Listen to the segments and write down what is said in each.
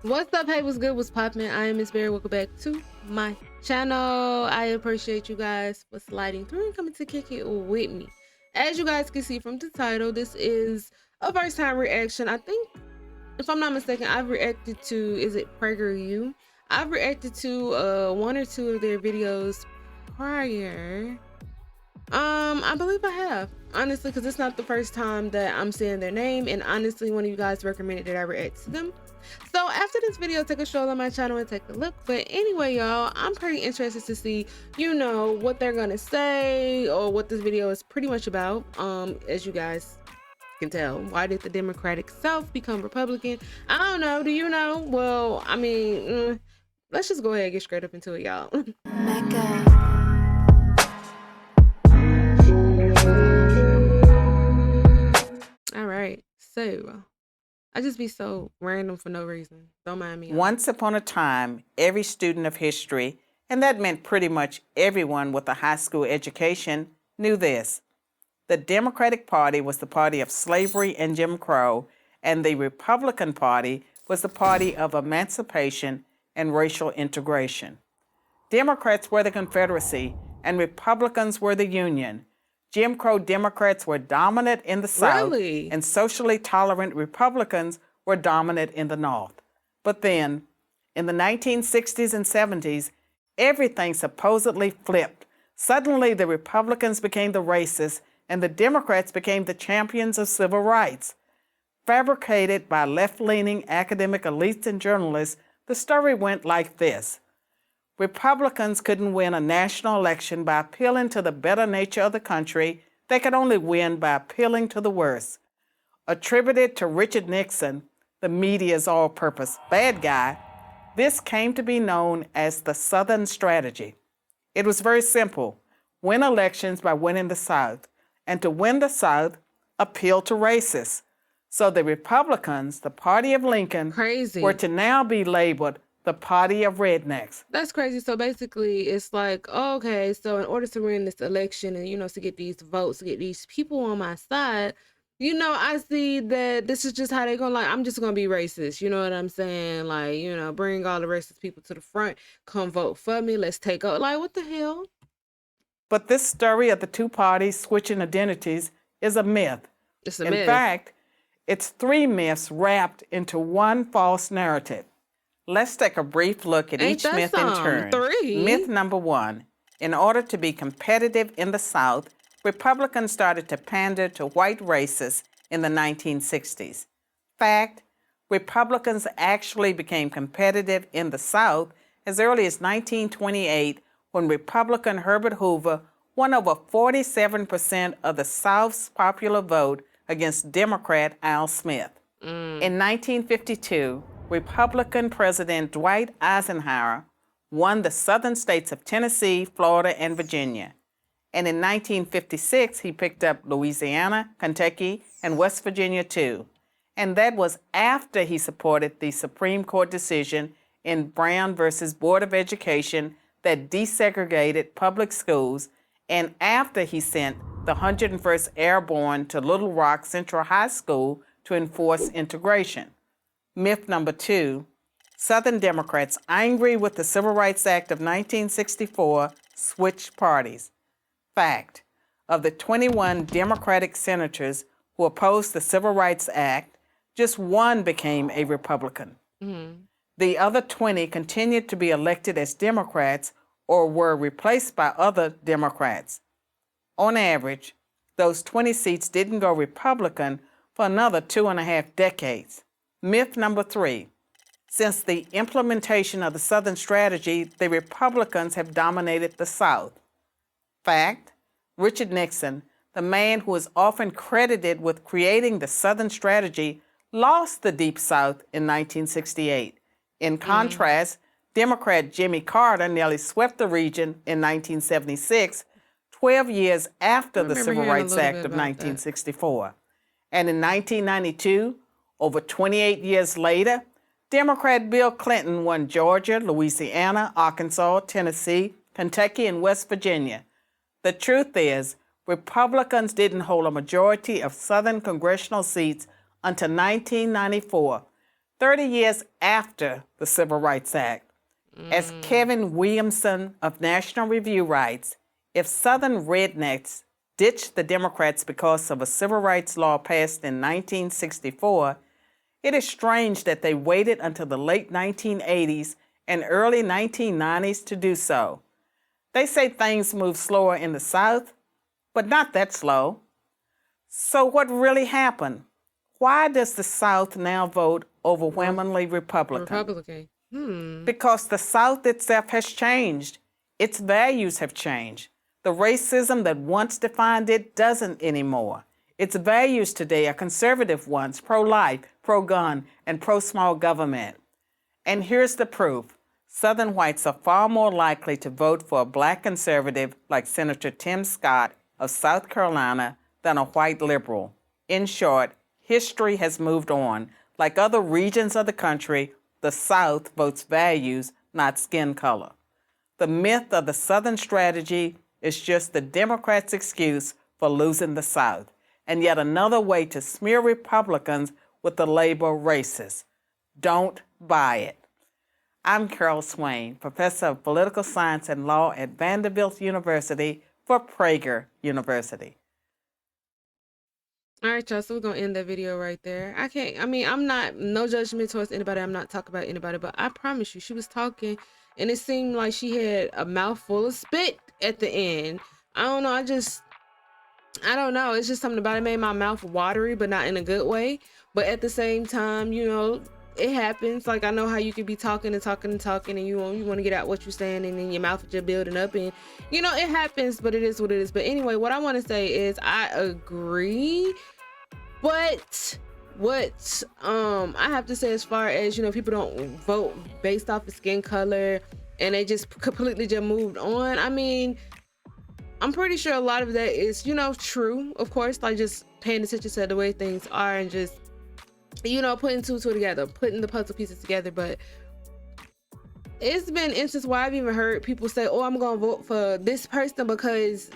What's up? Hey, what's good? What's poppin'? I am Miss Berry. Welcome back to my channel. I appreciate you guys for sliding through and coming to kick it with me. As you guys can see from the title, this is a first time reaction. I think, if I'm not mistaken, I've reacted to, is it PragerU? I've reacted to one or two of their videos prior. I believe I have, honestly, because it's not the first time that I'm seeing their name, and honestly, one of you guys recommended that I react to them. So after this video, take a stroll on my channel and take a look. But anyway, y'all, I'm pretty interested to see, what they're gonna say or what this video is pretty much about. As you guys can tell, why did the Democratic South become Republican? I don't know. Do you know? Well, I mean, let's just go ahead and get straight up into it, y'all. Mecca. All right, so I just be so random for no reason. Don't mind me. Once upon a time, every student of history, and that meant pretty much everyone with a high school education, knew this. The Democratic Party was the party of slavery and Jim Crow, and the Republican Party was the party of emancipation and racial integration. Democrats were the Confederacy, and Republicans were the Union. Jim Crow Democrats were dominant in the South, Really? and socially tolerant Republicans were dominant in the North. But then, in the 1960s and 70s, everything supposedly flipped. Suddenly, the Republicans became the racists, and the Democrats became the champions of civil rights. Fabricated by left-leaning academic elites and journalists, the story went like this. Republicans couldn't win a national election by appealing to the better nature of the country. They could only win by appealing to the worst. Attributed to Richard Nixon, the media's all-purpose bad guy, this came to be known as the Southern Strategy. It was very simple. Win elections by winning the South. And to win the South, appeal to racists. So the Republicans, the party of Lincoln, Crazy. were to now be labeled the party of rednecks. That's crazy. So basically, it's like, okay, so in order to win this election and, to get these votes, to get these people on my side, I see that this is just how they're going to, I'm just going to be racist. You know what I'm saying? Like, bring all the racist people to the front. Come vote for me. Let's take over. Like, what the hell? But this story of the two parties switching identities is a myth. It's a In myth. fact, it's three myths wrapped into one false narrative. Let's take a brief look at each myth in turn. Three? Myth number one. In order to be competitive in the South, Republicans started to pander to white racists in the 1960s. Fact, Republicans actually became competitive in the South as early as 1928 when Republican Herbert Hoover won over 47% of the South's popular vote against Democrat Al Smith. In 1952, Republican President Dwight Eisenhower won the southern states of Tennessee, Florida, and Virginia. And in 1956, he picked up Louisiana, Kentucky, and West Virginia too. And that was after he supported the Supreme Court decision in Brown versus Board of Education that desegregated public schools, and after he sent the 101st Airborne to Little Rock Central High School to enforce integration. Myth number two, Southern Democrats, angry with the Civil Rights Act of 1964, switched parties. Fact, of the 21 Democratic senators who opposed the Civil Rights Act, just one became a Republican. The other 20 continued to be elected as Democrats or were replaced by other Democrats. On average, those 20 seats didn't go Republican for another 2.5 decades. Myth number three. Since the implementation of the Southern Strategy, the Republicans have dominated the South. Fact, Richard Nixon, the man who is often credited with creating the Southern Strategy, lost the Deep South in 1968. In contrast, Democrat Jimmy Carter nearly swept the region in 1976, 12 years after the Civil Rights Act of 1964. And in 1992, over 28 years later, Democrat Bill Clinton won Georgia, Louisiana, Arkansas, Tennessee, Kentucky, and West Virginia. The truth is, Republicans didn't hold a majority of Southern congressional seats until 1994. 30 years after the Civil Rights Act. As Kevin Williamson of National Review writes, if Southern rednecks ditched the Democrats because of a civil rights law passed in 1964, it is strange that they waited until the late 1980s and early 1990s to do so. They say things move slower in the South, but not that slow. So what really happened? Why does the South now vote overwhelmingly Republican? Because the South itself has changed. Its values have changed. The racism that once defined it doesn't anymore. Its values today are conservative ones, pro-life, pro-gun, and pro-small government. And here's the proof. Southern whites are far more likely to vote for a black conservative like Senator Tim Scott of South Carolina than a white liberal. In short, history has moved on. Like other regions of the country, the South votes values, not skin color. The myth of the Southern strategy is just the Democrats' excuse for losing the South, and yet another way to smear Republicans with the label racist. Don't buy it. I'm Carol Swain, professor of political science and law at Vanderbilt University for Prager University. All right, y'all, so we're gonna end that video right there. I'm not, no judgment towards anybody. I'm not talking about anybody, but I promise you, she was talking and it seemed like she had a mouthful of spit at the end. I don't know, I don't know. It's just something about it made my mouth watery, but not in a good way. But at the same time, you know, it happens. Like, I know how you could be talking and talking and talking, and you want to get out what you're saying, and then your mouth is just building up, and you know, it happens, but it is what it is. But anyway, what I want to say is I agree, but what I have to say, as far as, you know, people don't vote based off of skin color and they just completely just moved on. I mean, I'm pretty sure a lot of that is, you know, true, of course, like just paying attention to the way things are and just, you know, putting two together, putting the puzzle pieces together. But it's been instances where I've even heard people say, oh, I'm gonna vote for this person because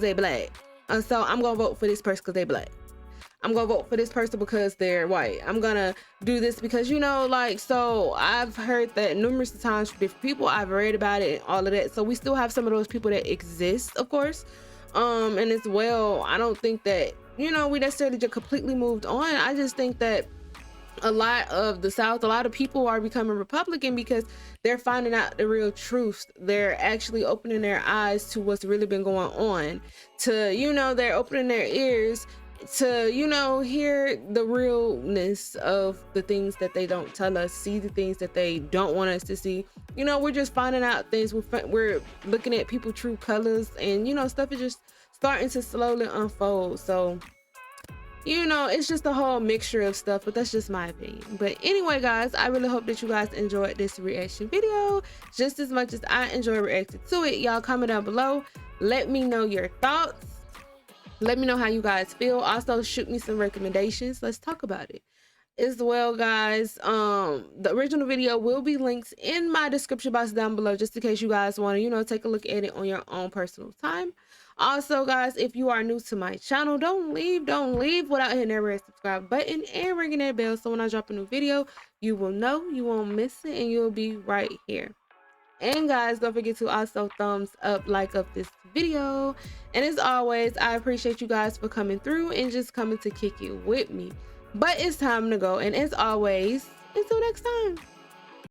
they black, and so I'm gonna vote for this person because they black. I'm gonna vote for this person because they're white. I'm gonna do this because, you know, like, so I've heard that numerous times from different people. I've read about it and all of that. So we still have some of those people that exist, of course. And as well, I don't think that, you know, we necessarily just completely moved on. I just think that a lot of the South, a lot of people are becoming Republican because they're finding out the real truth. They're actually opening their eyes to what's really been going on, to, you know, they're opening their ears to, you know, hear the realness of the things that they don't tell us, see the things that they don't want us to see. You know, we're just finding out things. We're looking at people's true colors, and, you know, stuff is just starting to slowly unfold. So, you know, it's just a whole mixture of stuff, but that's just my opinion. But anyway, guys, I really hope that you guys enjoyed this reaction video just as much as I enjoy reacting to it. Y'all comment down below, let me know your thoughts. Let me know how you guys feel. Also, shoot me some recommendations. Let's talk about it. As well, guys, the original video will be linked in my description box down below, just in case you guys want to, you know, take a look at it on your own personal time. Also, guys, if you are new to my channel, don't leave without hitting that red subscribe button and ringing that bell, so when I drop a new video, you will know, you won't miss it, and you'll be right here. And guys, don't forget to also thumbs up, like up this video. And as always, I appreciate you guys for coming through and just coming to kick it with me. But it's time to go, and as always, until next time.